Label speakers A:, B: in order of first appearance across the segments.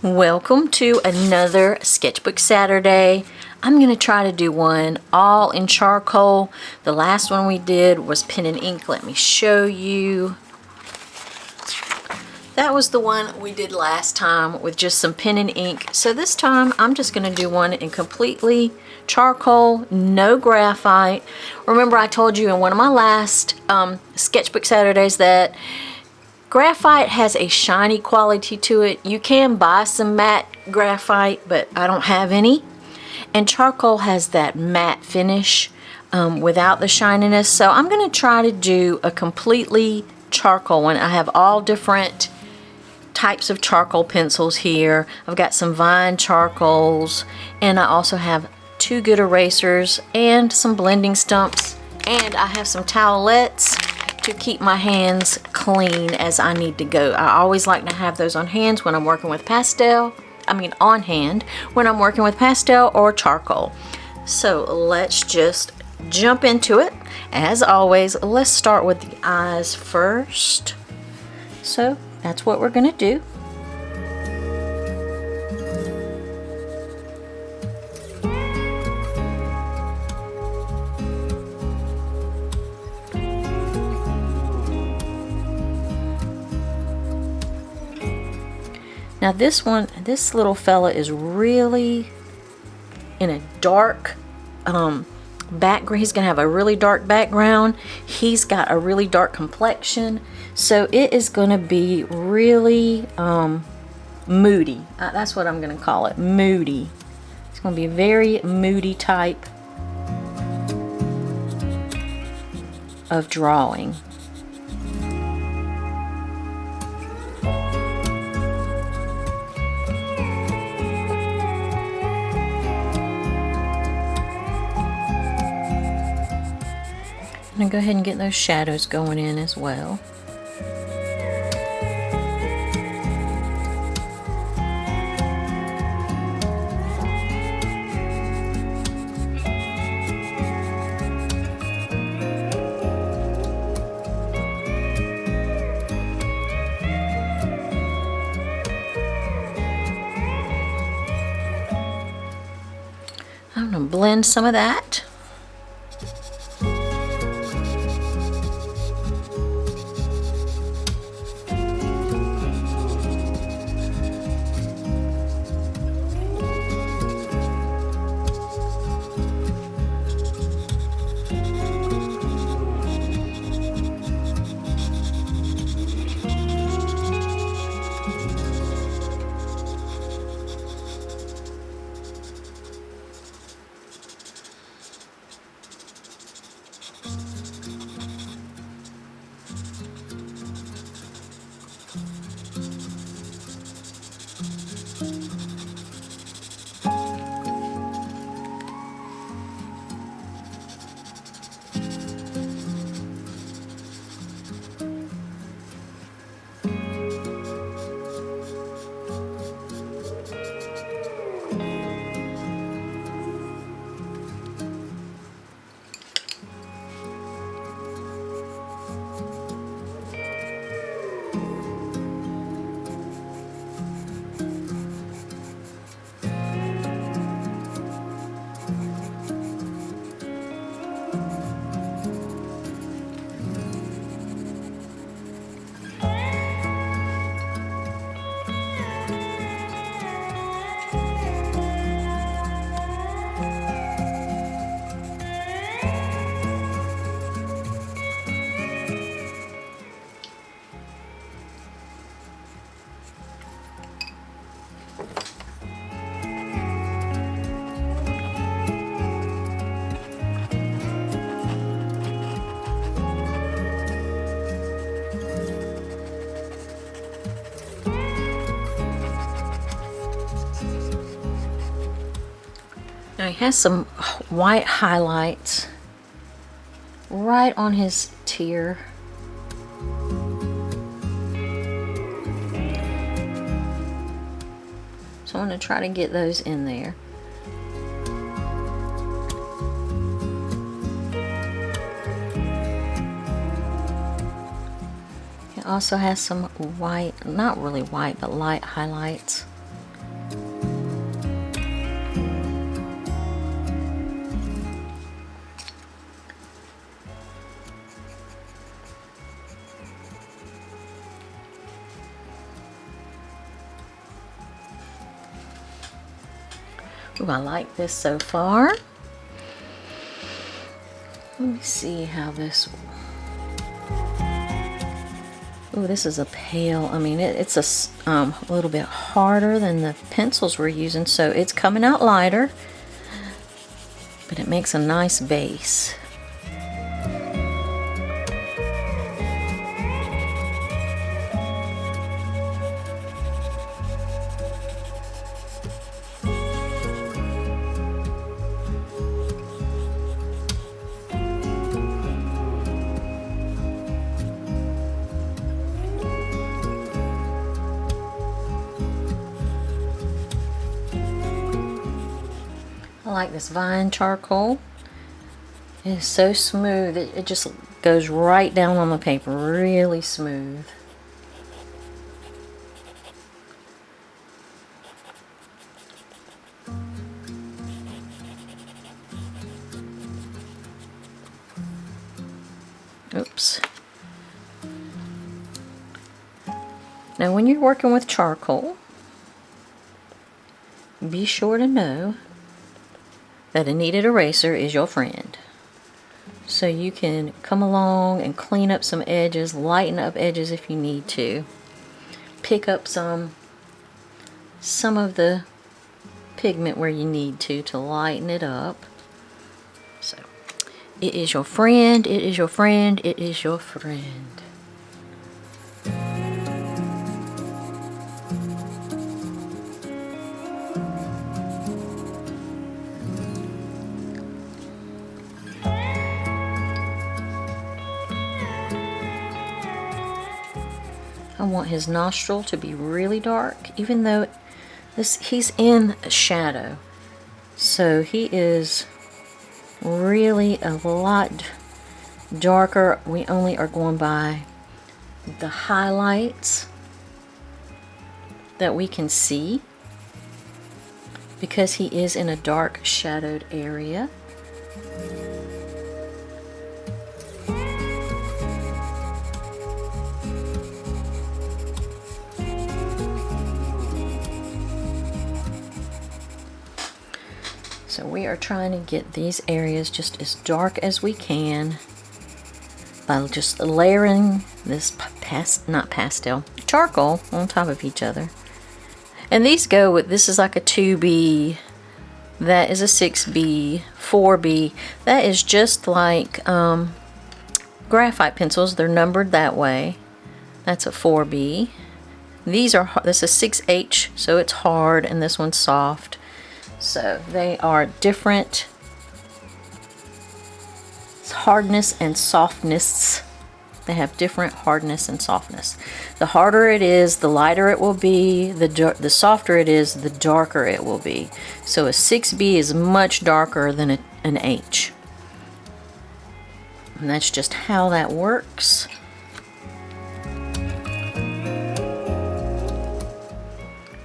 A: Welcome to another Sketchbook Saturday. I'm going to try to do one all in charcoal. The last one we did was pen and ink. Let me show you. That was the one we did last time with just some pen and ink. So this time I'm just going to do one in completely charcoal, no graphite. Remember I told you in one of my last Sketchbook Saturdays that graphite has a shiny quality to it. You can buy some matte graphite, but I don't have any. And charcoal has that matte finish without the shininess. So I'm going to try to do a completely charcoal one. I have all different types of charcoal pencils here. I've got some Vine charcoals, and I also have 2 good erasers and some blending stumps, and I have some towelettes to keep my hands clean as I need to go. I always like to have those on hands when I'm working with pastel. On hand when I'm working with pastel or charcoal. So let's just jump into it. As always, let's start with the eyes first. So that's what we're gonna do. Now this little fella is really in a dark background. He's gonna have a really dark background. He's got a really dark complexion. So it is gonna be really moody. That's what I'm gonna call it, moody. It's gonna be a very moody type of drawing. I'm going to go ahead and get those shadows going in as well. I'm going to blend some of that. Now he has some white highlights right on his tear. So I'm going to try to get those in there. It also has some white, not really white, but light highlights Ooh, I like this so far. Let me see how this... Ooh, this is a pale. I mean, it's a little bit harder than the pencils we're using, so it's coming out lighter, but it makes a nice base. I like this vine charcoal. It is so smooth. It just goes right down on the paper, really smooth. Oops. Now when you're working with charcoal, be sure to know that a kneaded eraser is your friend. So you can come along and clean up some edges, lighten up edges if you need to. Pick up some of the pigment where you need to lighten it up. So it is your friend, it is your friend, it is your friend. I want his nostril to be really dark, even though he's in a shadow. So he is really a lot darker. We only are going by the highlights that we can see because he is in a dark shadowed area. So we are trying to get these areas just as dark as we can by just layering this charcoal on top of each other. And these go with, this is like a 2B, that is a 6B, 4B. That is just like graphite pencils. They're numbered that way. That's a 4B. These are, this is 6H, so it's hard, and this one's soft. So they are different hardness and softness. They have different hardness and softness. The harder it is, the lighter it will be. The softer it is, the darker it will be. So a 6B is much darker than an H. And that's just how that works.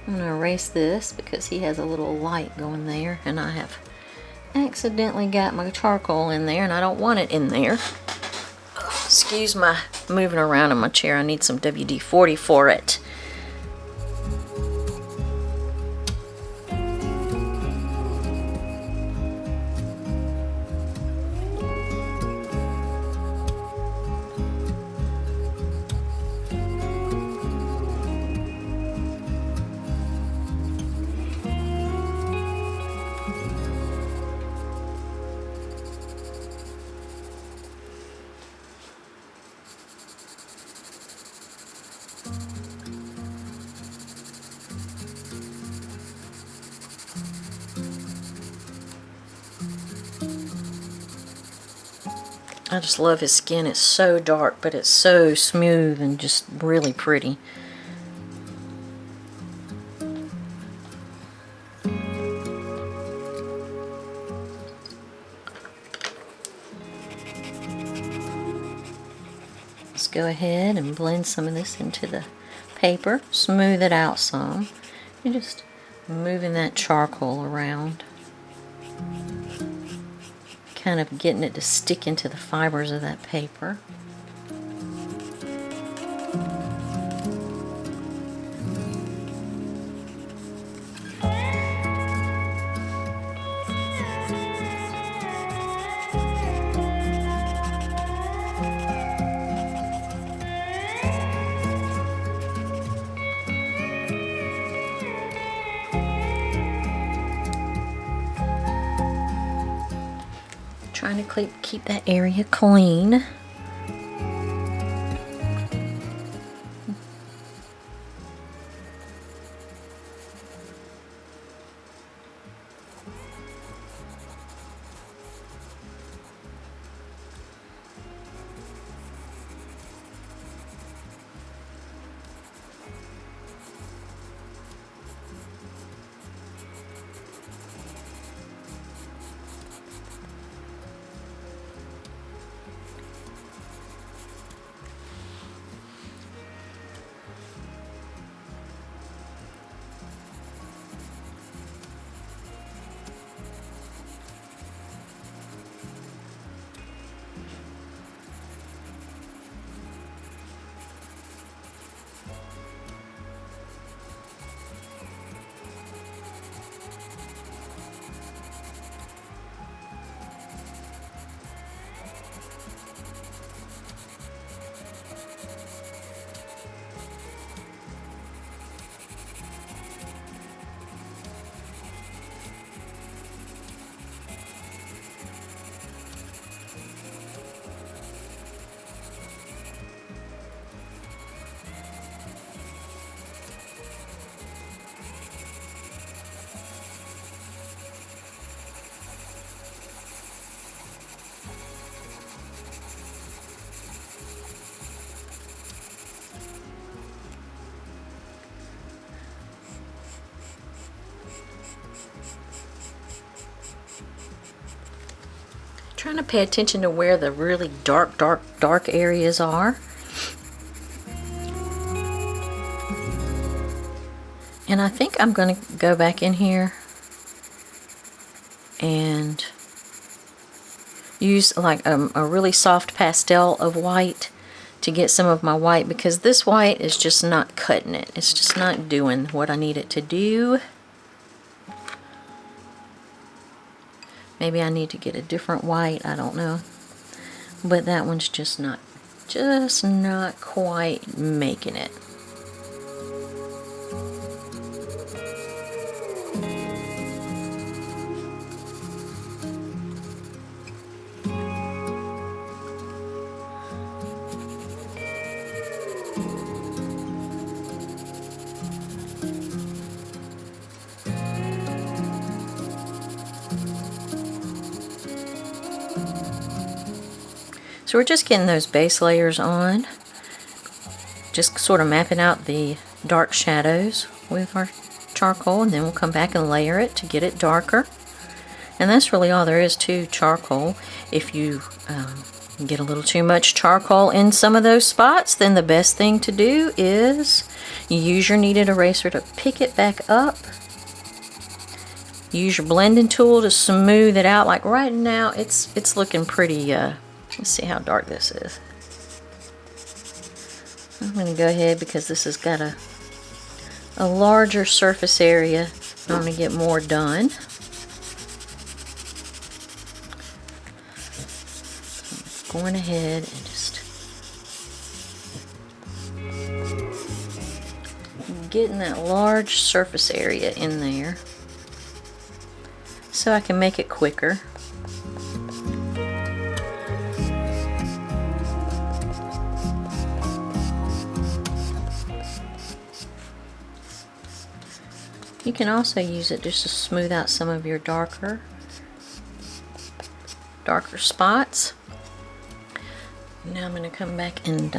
A: I'm going to erase this because he has a little light going there, and I have accidentally got my charcoal in there and I don't want it in there. Excuse my moving around in my chair. I need some WD-40 for it. I just love his skin. It's so dark, but it's so smooth and just really pretty. Let's go ahead and blend some of this into the paper. Smooth it out some. You're just moving that charcoal around. Kind of getting it to stick into the fibers of that paper. trying to keep that area clean. Trying to pay attention to where the really dark areas are. And I think I'm going to go back in here and use like a really soft pastel of white to get some of my white, because this white is just not cutting it. It's just not doing what I need it to do. Maybe I need to get a different white, I don't know. But that one's just not quite making it. So we're just getting those base layers on, just sort of mapping out the dark shadows with our charcoal, and then we'll come back and layer it to get it darker. And that's really all there is to charcoal. If you get a little too much charcoal in some of those spots, then the best thing to do is you use your kneaded eraser to pick it back up. Use your blending tool to smooth it out. Like right now, it's looking pretty. Let's see how dark this is. I'm going to go ahead, because this has got a larger surface area. I'm going to get more done. So I'm going ahead and just getting that large surface area in there so I can make it quicker. You can also use it just to smooth out some of your darker spots. Now I'm going to come back and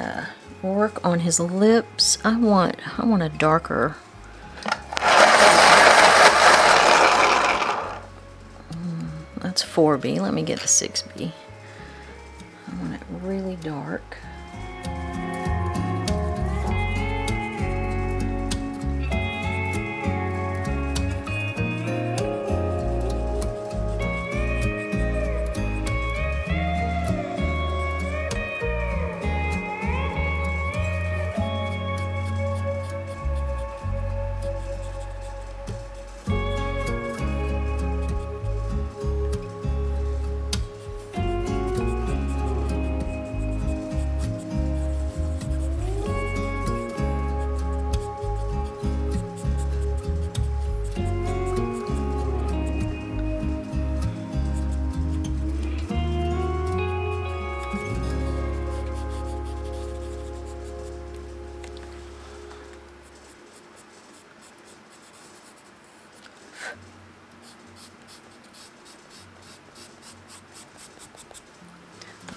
A: work on his lips. I want a darker. That's 4B. Let me get the 6B. I want it really dark.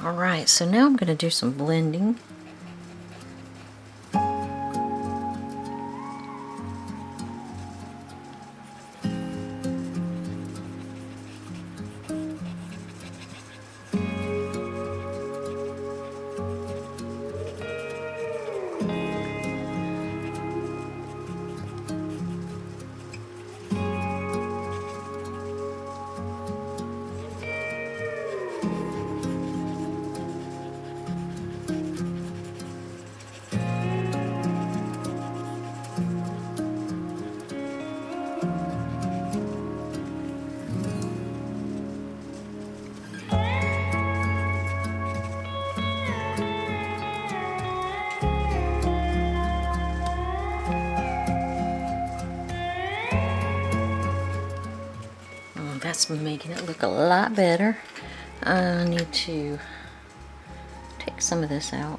A: All right, so now I'm going to do some blending. That's making it look a lot better. I need to take some of this out.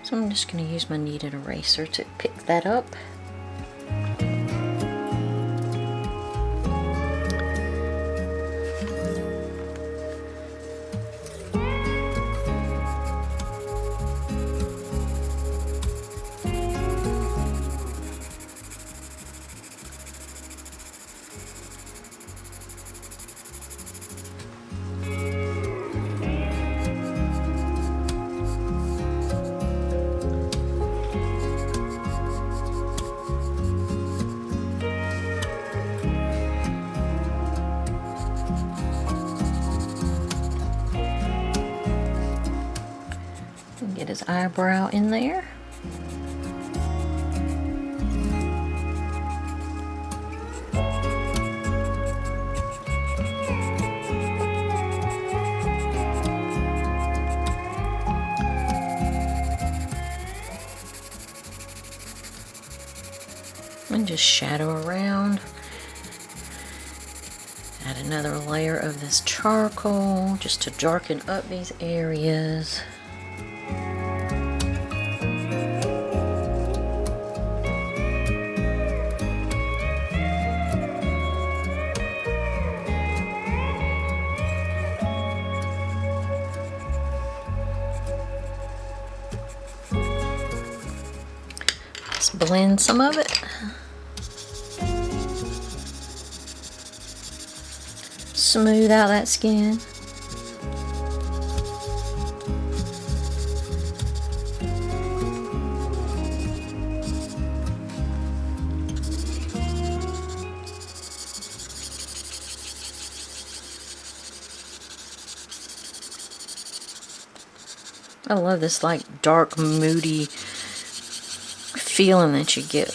A: So I'm just going to use my kneaded eraser to pick that up. Get his eyebrow in there. And just shadow around. Add another layer of this charcoal just to darken up these areas. Let's blend some of it. Smooth out that skin. I love this like dark, moody feeling that you get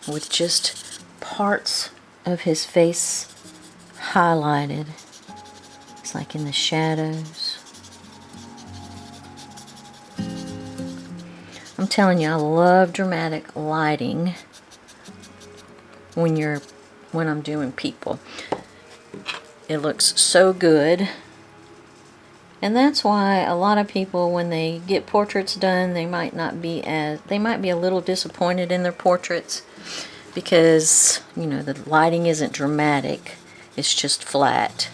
A: with just parts of his face highlighted. It's like in the shadows. I'm telling you, I love dramatic lighting when I'm doing people. It looks so good. And that's why a lot of people, when they get portraits done, they might be a little disappointed in their portraits because, you know, the lighting isn't dramatic. It's just flat.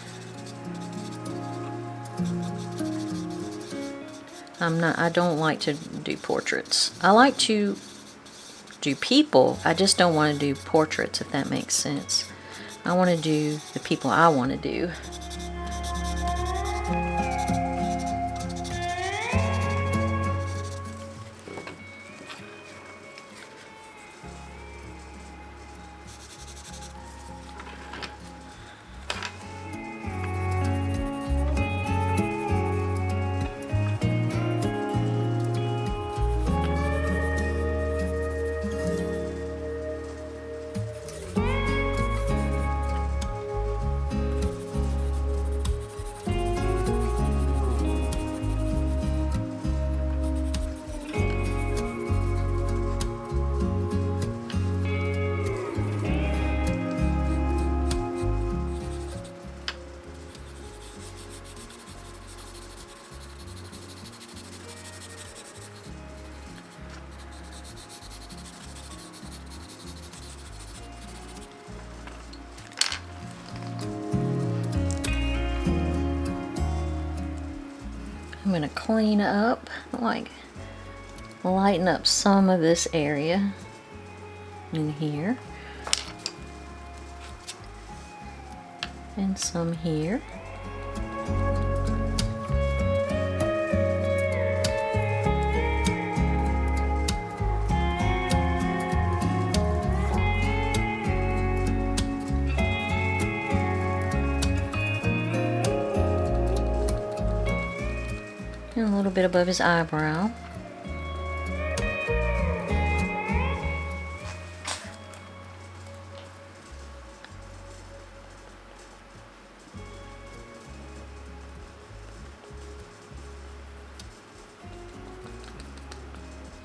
A: I don't like to do portraits. I like to do people. I just don't want to do portraits, if that makes sense. I want to do the people I want to do. I'm going to clean up, like lighten up some of this area in here. And some here. And a little bit above his eyebrow.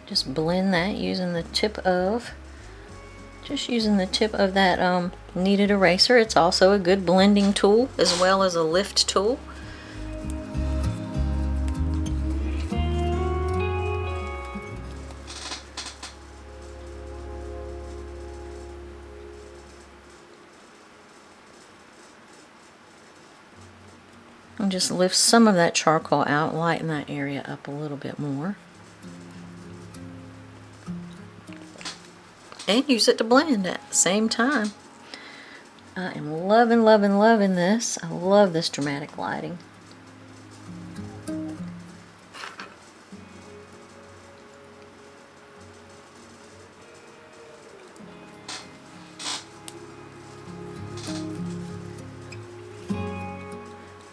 A: Just blend that using the tip of that kneaded eraser. It's also a good blending tool as well as a lift tool. And just lift some of that charcoal out, lighten that area up a little bit more. And use it to blend at the same time. I am loving, loving, loving this. I love this dramatic lighting.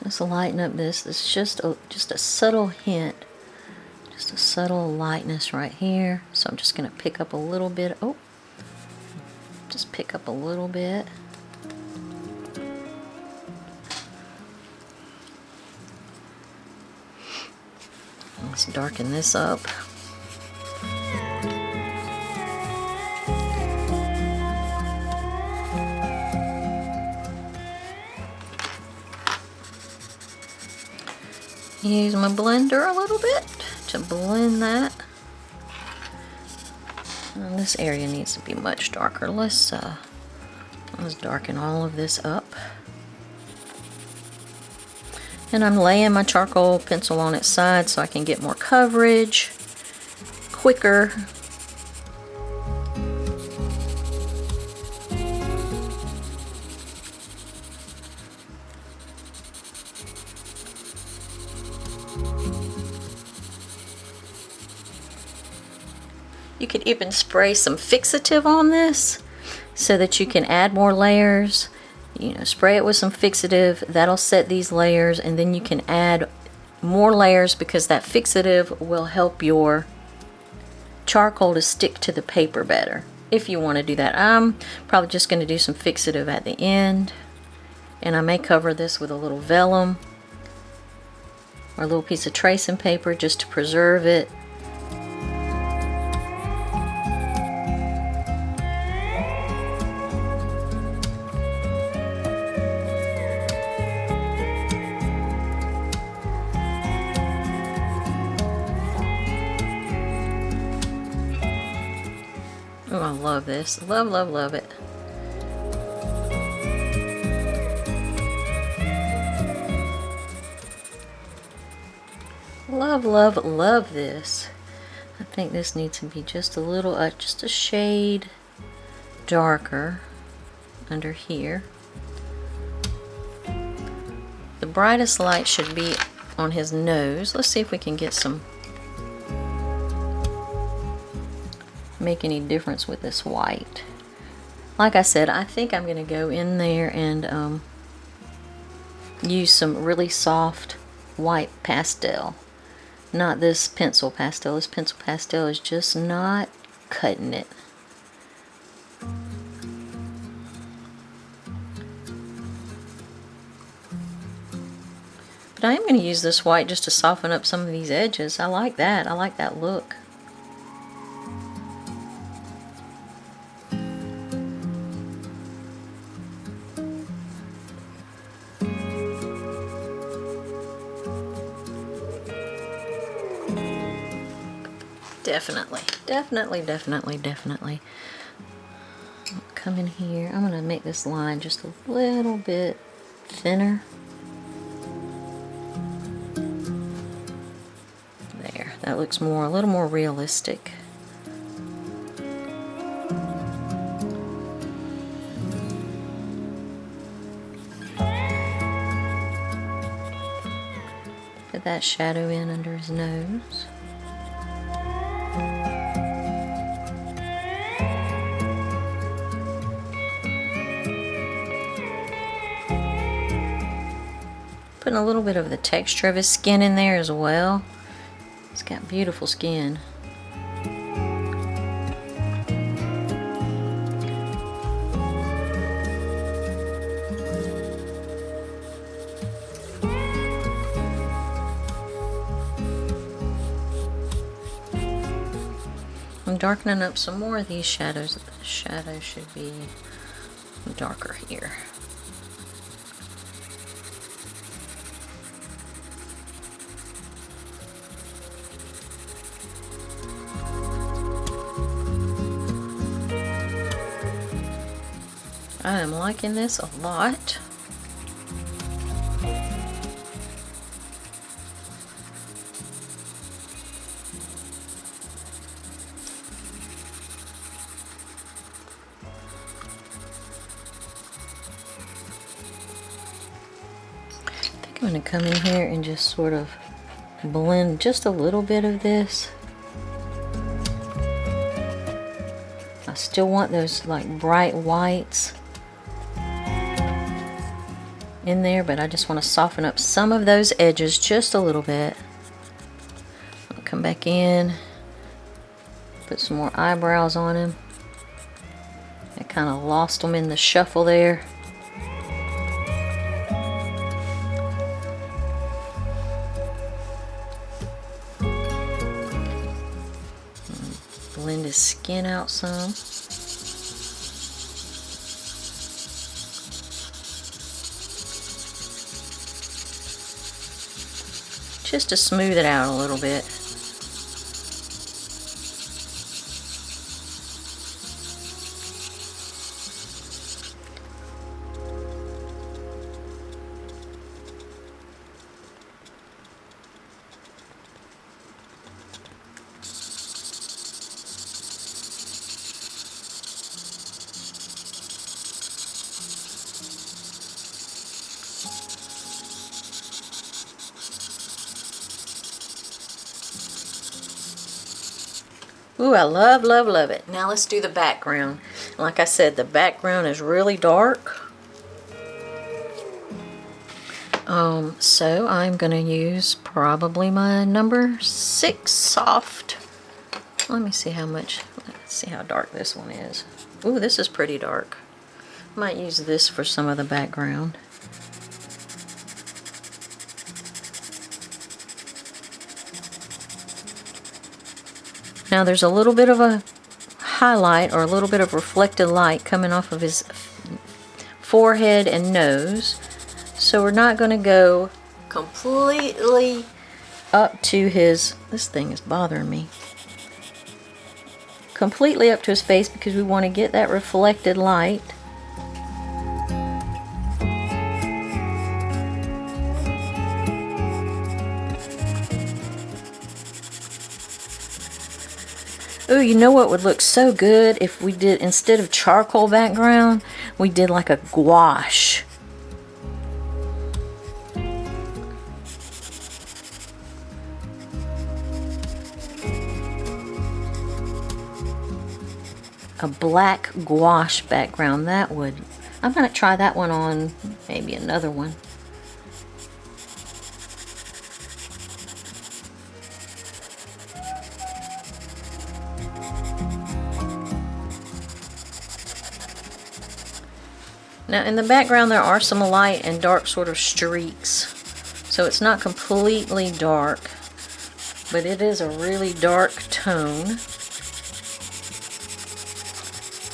A: Just lighten up this. This is just a subtle hint. Just a subtle lightness right here. So I'm just going to pick up a little bit. Oh, just pick up a little bit. Let's darken this up. Use my blender a little bit to blend that. And this area needs to be much darker. Let's darken all of this up. And I'm laying my charcoal pencil on its side so I can get more coverage quicker. You could even spray some fixative on this so that you can add more layers. You know, spray it with some fixative, that'll set these layers, and then you can add more layers because that fixative will help your charcoal to stick to the paper better. If you want to do that, I'm probably just going to do some fixative at the end, and I may cover this with a little vellum or a little piece of tracing paper just to preserve it. Oh, I love this. Love, love, love it. Love, love, love this. I think this needs to be just a little, just a shade darker under here. The brightest light should be on his nose. Let's see if we can get some, make any difference with this white. Like I said, I think I'm going to go in there and use some really soft white pastel. Not this pencil pastel. This pencil pastel is just not cutting it. But I am going to use this white just to soften up some of these edges. I like that. I like that look. Definitely, definitely, definitely, definitely. Come in here. I'm going to make this line just a little bit thinner. That looks a little more realistic. Put that shadow in under his nose. Putting a little bit of the texture of his skin in there as well. He's got beautiful skin. I'm darkening up some more of these shadows. The shadow should be darker here. I am liking this a lot. I think I'm going to come in here and just sort of blend just a little bit of this. I still want those like bright whites in there, but I just want to soften up some of those edges just a little bit. I'll come back in, put some more eyebrows on him. I kind of lost them in the shuffle there. Blend his skin out some. Just to smooth it out a little bit. Ooh, I love, love, love it. Now let's do the background. Like I said, the background is really dark. So I'm going to use probably my number 6 soft. Let me see how much, let's see how dark this one is. Ooh, this is pretty dark. Might use this for some of the background. Now there's a little bit of a highlight or a little bit of reflected light coming off of his forehead and nose. So we're not going to go completely up to his, this thing is bothering me, completely up to his face because we want to get that reflected light. Ooh, you know what would look so good if we did, instead of charcoal background, we did like a gouache. A black gouache background, that would, I'm going to try that one on maybe another one. Now in the background there are some light and dark sort of streaks, so it's not completely dark, but it is a really dark tone.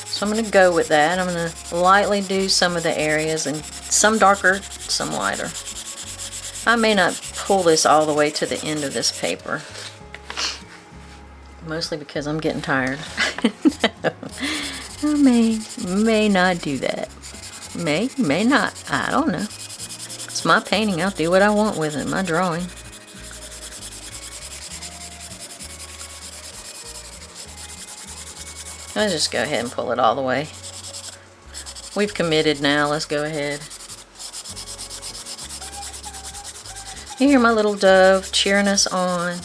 A: So I'm going to go with that. I'm going to lightly do some of the areas, and some darker, some lighter. I may not pull this all the way to the end of this paper, mostly because I'm getting tired. No, I may not do that. May not. I don't know. It's my painting. I'll do what I want with it. My drawing. Let's just go ahead and pull it all the way. We've committed now. Let's go ahead. You hear my little dove cheering us on.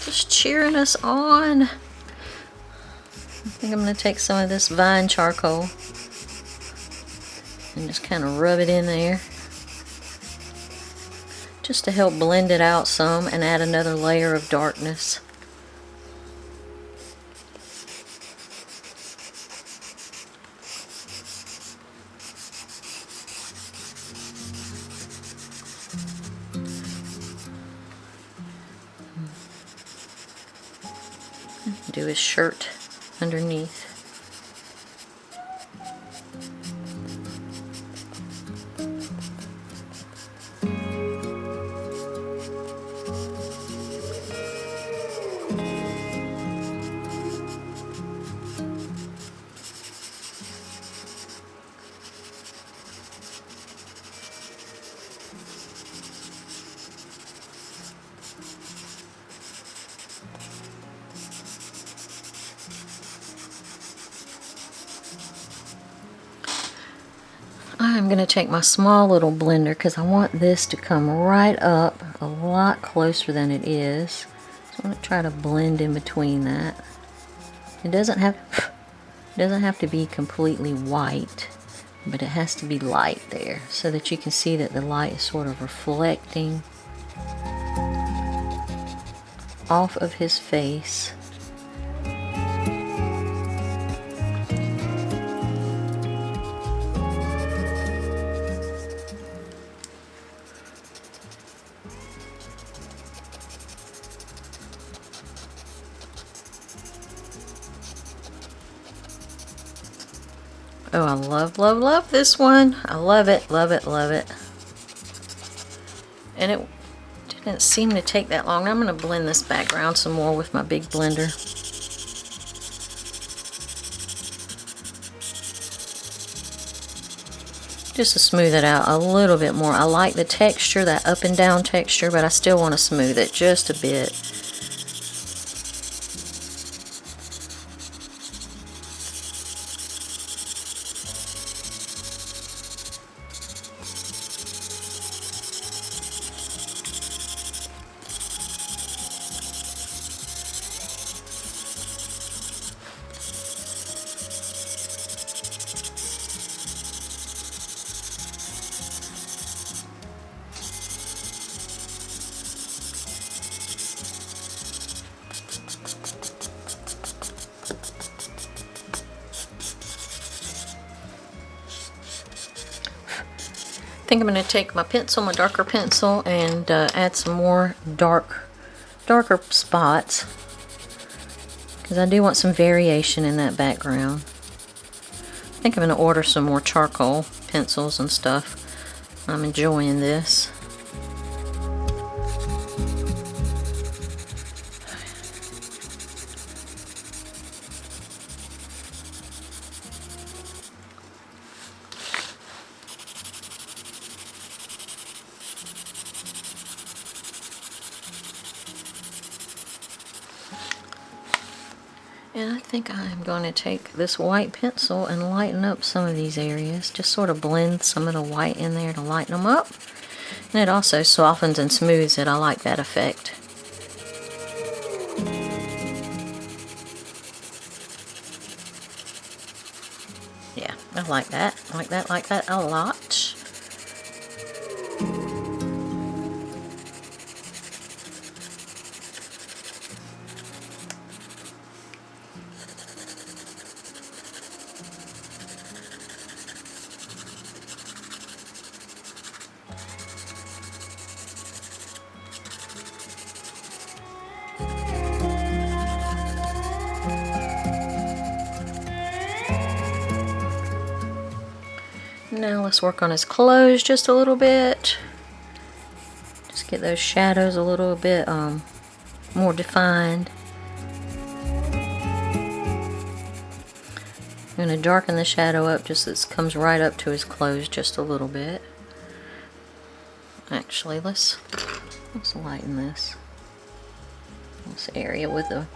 A: Just cheering us on. I think I'm going to take some of this vine charcoal and just kind of rub it in there, just to help blend it out some and add another layer of darkness. Do his shirt underneath. I'm going to take my small little blender because I want this to come right up a lot closer than it is. So I'm going to try to blend in between that. It doesn't have to be completely white, but it has to be light there so that you can see that the light is sort of reflecting off of his face. Oh, I love this one. I love it. And it didn't seem to take that long. I'm going to blend this background some more with my big blender. Just to smooth it out a little bit more. I like the texture, that up and down texture, but I still want to smooth it just a bit. I think I'm going to take my pencil, my darker pencil, and add some more darker spots, because I do want some variation in that background. I think I'm going to order some more charcoal pencils and stuff. I'm enjoying this. And I think I'm going to take this white pencil and lighten up some of these areas. Just sort of blend some of the white in there to lighten them up. And it also softens and smooths it. I like that effect. Yeah, I like that. Like that a lot. Now let's work on his clothes just a little bit. Just get those shadows a little bit more defined. I'm going to darken the shadow up just so it comes right up to his clothes just a little bit. Actually, let's lighten this. this area with a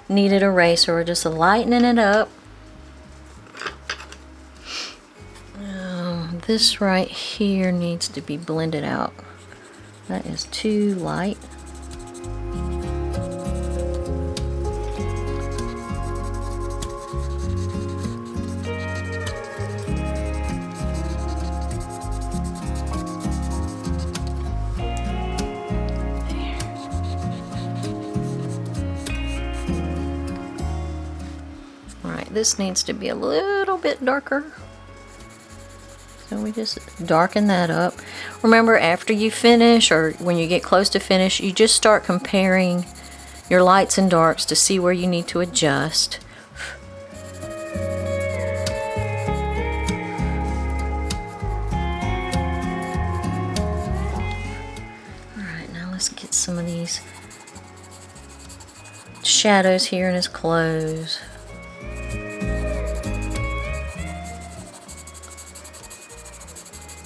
A: kneaded eraser. We're just lightening it up. This right here needs to be blended out. That is too light. This needs to be a little bit darker. So we just darken that up. Remember, after you finish or when you get close to finish, you just start comparing your lights and darks to see where you need to adjust. Alright, now let's get some of these shadows here in his clothes.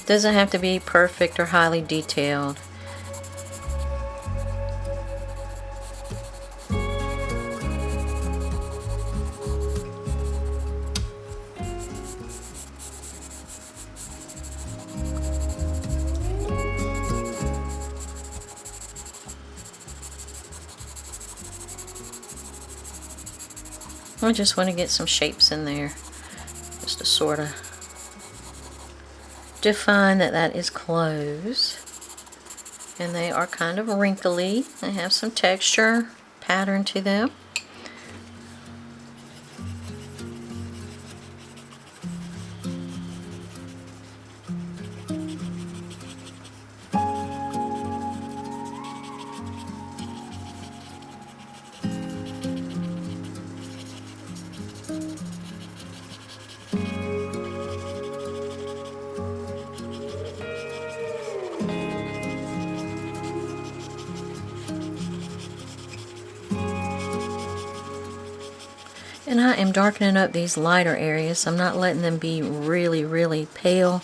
A: Doesn't have to be perfect or highly detailed. I just want to get some shapes in there, just to sort of define that that is clothes. And they are kind of wrinkly. They have some texture, pattern to them. And I am darkening up these lighter areas. I'm not letting them be really, really pale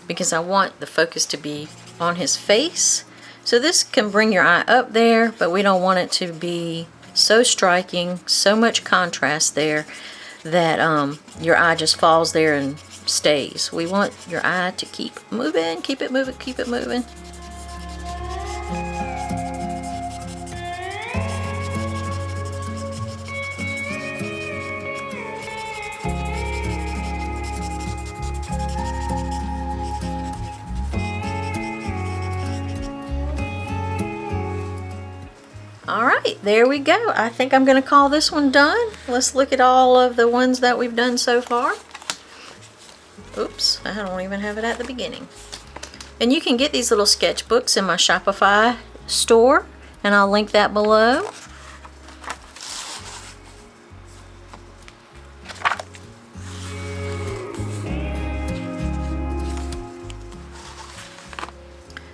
A: because I want the focus to be on his face. So this can bring your eye up there, but we don't want it to be so striking, so much contrast there that your eye just falls there and stays. We want your eye to keep moving, keep it moving, keep it moving. Alright, there we go. I think I'm going to call this one done. Let's look at all of the ones that we've done so far. Oops, I don't even have it at the beginning. And you can get these little sketchbooks in my Shopify store, and I'll link that below.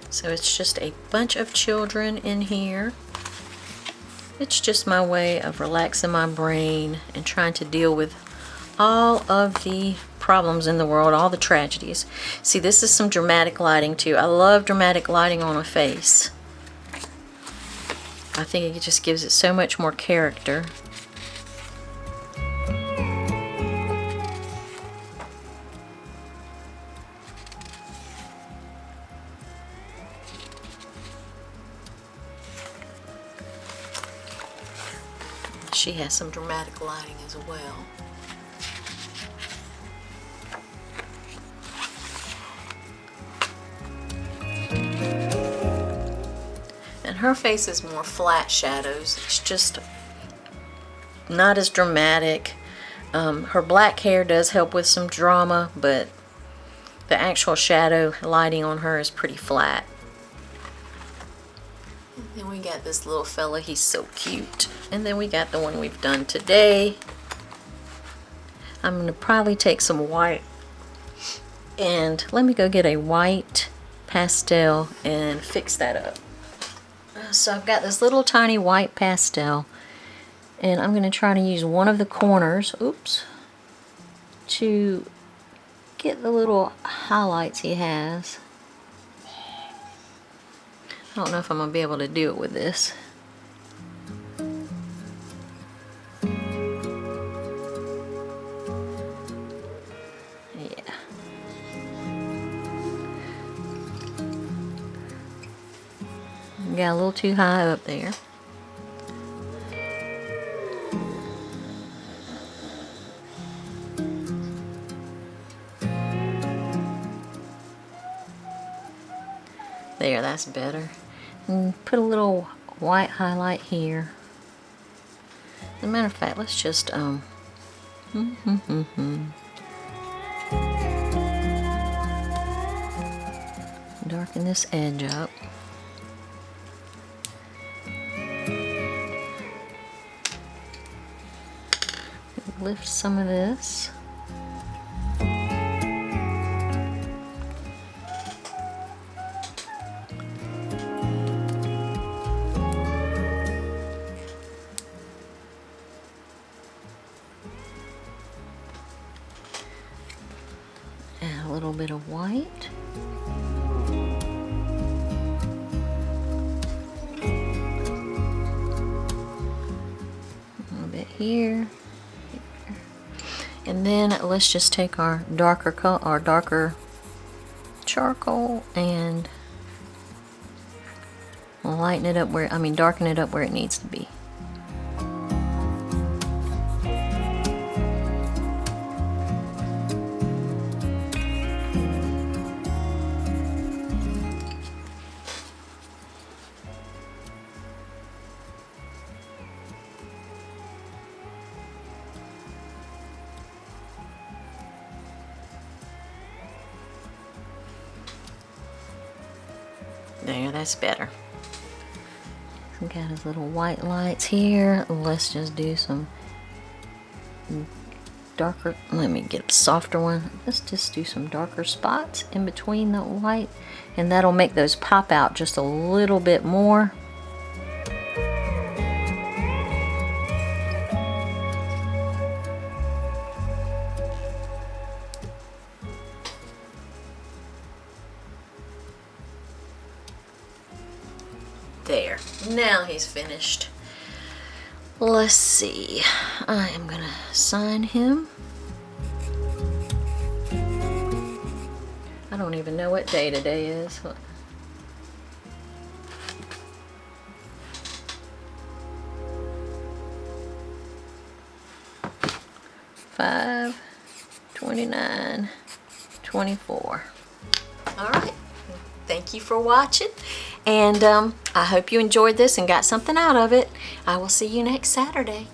A: So it's just a bunch of children in here. It's just my way of relaxing my brain and trying to deal with all of the problems in the world, all the tragedies. See, this is some dramatic lighting too. I love dramatic lighting on a face. I think it just gives it so much more character. She has some dramatic lighting as well. And her face is more flat shadows. It's just not as dramatic. Her black hair does help with some drama, but the actual shadow lighting on her is pretty flat. Then we got this little fella, he's so cute. And then we got the one we've done today. I'm going to probably take some white and let me go get a white pastel and fix that up. So I've got this little tiny white pastel and I'm going to try to use one of the corners, oops, to get the little highlights he has. I don't know if I'm going to be able to do it with this. Got a little too high up there. There, that's better. And put a little white highlight here. As a matter of fact, let's just darken this edge up. Lift some of this. Add a little bit of white. A little bit here. And then let's just take our darker charcoal and lighten it up where, darken it up where it needs to be. There, that's better. Got his little white lights here. Let's just do some darker, let me get a softer one. Let's just do some darker spots in between the white, and that'll make those pop out just a little bit more. There, now he's finished. Let's see, I am gonna sign him. I don't even know what day today is. 5/29/24. All right. Thank you for watching, and I hope you enjoyed this and got something out of it. I will see you next Saturday.